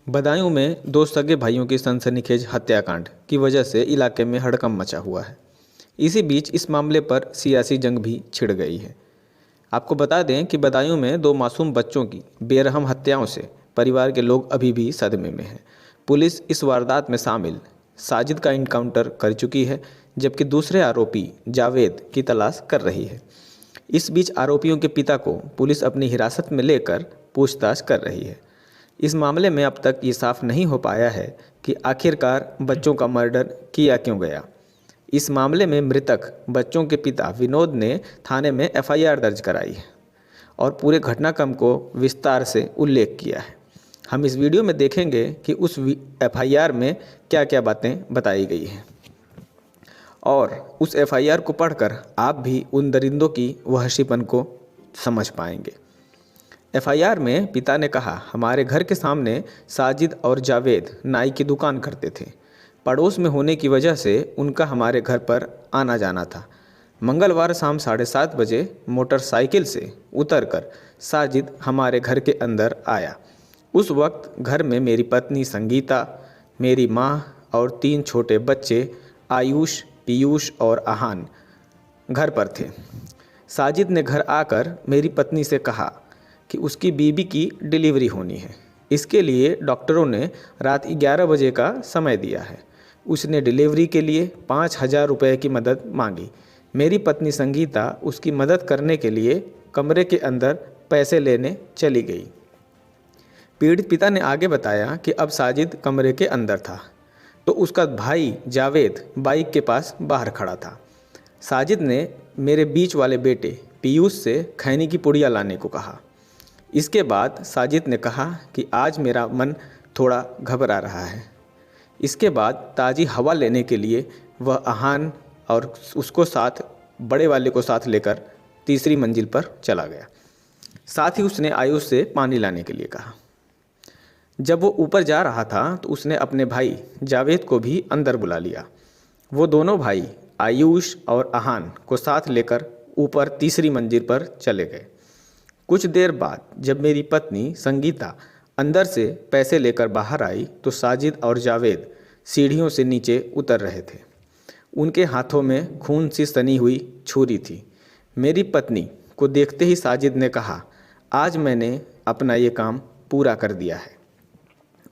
बदायूं में दो सगे भाइयों की सनसनीखेज हत्याकांड की वजह से इलाके में हड़कंप मचा हुआ है। इसी बीच इस मामले पर सियासी जंग भी छिड़ गई है। आपको बता दें कि बदायूं में दो मासूम बच्चों की बेरहम हत्याओं से परिवार के लोग अभी भी सदमे में हैं। पुलिस इस वारदात में शामिल साजिद का इनकाउंटर कर चुकी है, जबकि दूसरे आरोपी जावेद की तलाश कर रही है। इस बीच आरोपियों के पिता को पुलिस अपनी हिरासत में लेकर पूछताछ कर रही है। इस मामले में अब तक ये साफ नहीं हो पाया है कि आखिरकार बच्चों का मर्डर किया क्यों गया। इस मामले में मृतक बच्चों के पिता विनोद ने थाने में एफआईआर दर्ज कराई है और पूरे घटनाक्रम को विस्तार से उल्लेख किया है। हम इस वीडियो में देखेंगे कि उस एफआईआर में क्या क्या बातें बताई गई हैं और उस एफआईआर को पढ़कर आप भी उन दरिंदों की वहशीपन को समझ पाएंगे। एफआईआर में पिता ने कहा, हमारे घर के सामने साजिद और जावेद नाई की दुकान करते थे। पड़ोस में होने की वजह से उनका हमारे घर पर आना जाना था। मंगलवार शाम 7:30 बजे मोटरसाइकिल से उतरकर साजिद हमारे घर के अंदर आया। उस वक्त घर में मेरी पत्नी संगीता, मेरी माँ और 3 छोटे बच्चे आयुष, पीयूष और आहान घर पर थे। साजिद ने घर आकर मेरी पत्नी से कहा कि उसकी बीबी की डिलीवरी होनी है। इसके लिए डॉक्टरों ने रात 11 बजे का समय दिया है। उसने डिलीवरी के लिए 5,000 रुपये की मदद मांगी। मेरी पत्नी संगीता उसकी मदद करने के लिए कमरे के अंदर पैसे लेने चली गई। पीड़ित पिता ने आगे बताया कि अब साजिद कमरे के अंदर था तो उसका भाई जावेद बाइक के पास बाहर खड़ा था। साजिद ने मेरे बीच वाले बेटे पीयूष से खैनी की पुड़िया लाने को कहा। इसके बाद साजिद ने कहा कि आज मेरा मन थोड़ा घबरा रहा है। इसके बाद ताज़ी हवा लेने के लिए वह आहान और उसको साथ बड़े वाले को साथ लेकर तीसरी मंजिल पर चला गया। साथ ही उसने आयुष से पानी लाने के लिए कहा। जब वो ऊपर जा रहा था तो उसने अपने भाई जावेद को भी अंदर बुला लिया। वो दोनों भाई आयुष और आहान को साथ लेकर ऊपर तीसरी मंजिल पर चले गए। कुछ देर बाद जब मेरी पत्नी संगीता अंदर से पैसे लेकर बाहर आई तो साजिद और जावेद सीढ़ियों से नीचे उतर रहे थे। उनके हाथों में खून सी सनी हुई छुरी थी। मेरी पत्नी को देखते ही साजिद ने कहा, आज मैंने अपना ये काम पूरा कर दिया है।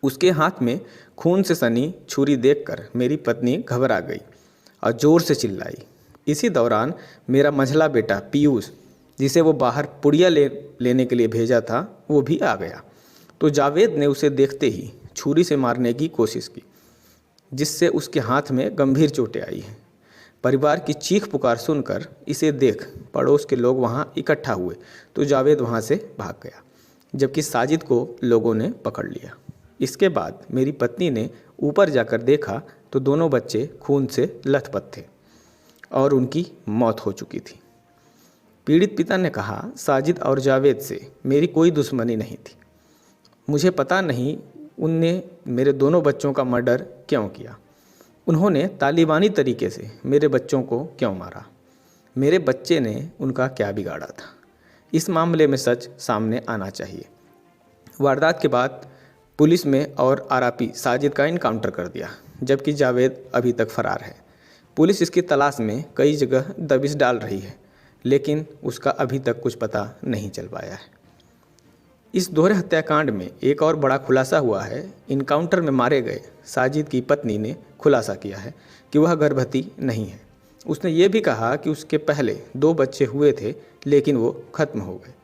उसके हाथ में खून से सनी छुरी देखकर मेरी पत्नी घबरा गई और ज़ोर से चिल्लाई। इसी दौरान मेरा मंझला बेटा पीयूष, जिसे वो बाहर पुड़िया लेने के लिए भेजा था, वो भी आ गया। तो जावेद ने उसे देखते ही छुरी से मारने की कोशिश की, जिससे उसके हाथ में गंभीर चोटें आई हैं। परिवार की चीख पुकार सुनकर इसे देख पड़ोस के लोग वहाँ इकट्ठा हुए तो जावेद वहाँ से भाग गया, जबकि साजिद को लोगों ने पकड़ लिया। इसके बाद मेरी पत्नी ने ऊपर जाकर देखा तो दोनों बच्चे खून से लथपथ थे और उनकी मौत हो चुकी थी। पीड़ित पिता ने कहा, साजिद और जावेद से मेरी कोई दुश्मनी नहीं थी। मुझे पता नहीं उनने मेरे दोनों बच्चों का मर्डर क्यों किया। उन्होंने तालिबानी तरीके से मेरे बच्चों को क्यों मारा। मेरे बच्चे ने उनका क्या बिगाड़ा था। इस मामले में सच सामने आना चाहिए। वारदात के बाद पुलिस में और आरोपी साजिद का इनकाउंटर कर दिया, जबकि जावेद अभी तक फरार है। पुलिस इसकी तलाश में कई जगह दबिश डाल रही है, लेकिन उसका अभी तक कुछ पता नहीं चल पाया है। इस दोहरे हत्याकांड में एक और बड़ा खुलासा हुआ है। इनकाउंटर में मारे गए साजिद की पत्नी ने खुलासा किया है कि वह गर्भवती नहीं है। उसने ये भी कहा कि उसके पहले 2 बच्चे हुए थे, लेकिन वो खत्म हो गए।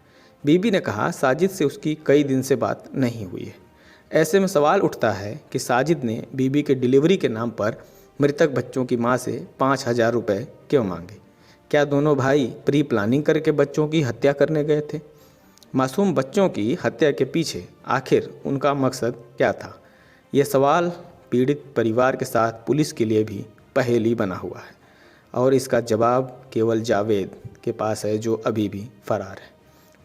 बीबी ने कहा, साजिद से उसकी कई दिन से बात नहीं हुई है। ऐसे में सवाल उठता है कि साजिद ने बीबी के डिलीवरी के नाम पर मृतक बच्चों की माँ से 5,000 रुपये क्यों मांगे। क्या दोनों भाई प्री प्लानिंग करके बच्चों की हत्या करने गए थे। मासूम बच्चों की हत्या के पीछे आखिर उनका मकसद क्या था। यह सवाल पीड़ित परिवार के साथ पुलिस के लिए भी पहेली बना हुआ है और इसका जवाब केवल जावेद के पास है, जो अभी भी फरार है।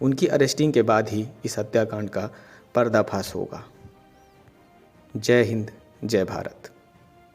उनकी अरेस्टिंग के बाद ही इस हत्याकांड का पर्दाफाश होगा। जय हिंद, जय भारत।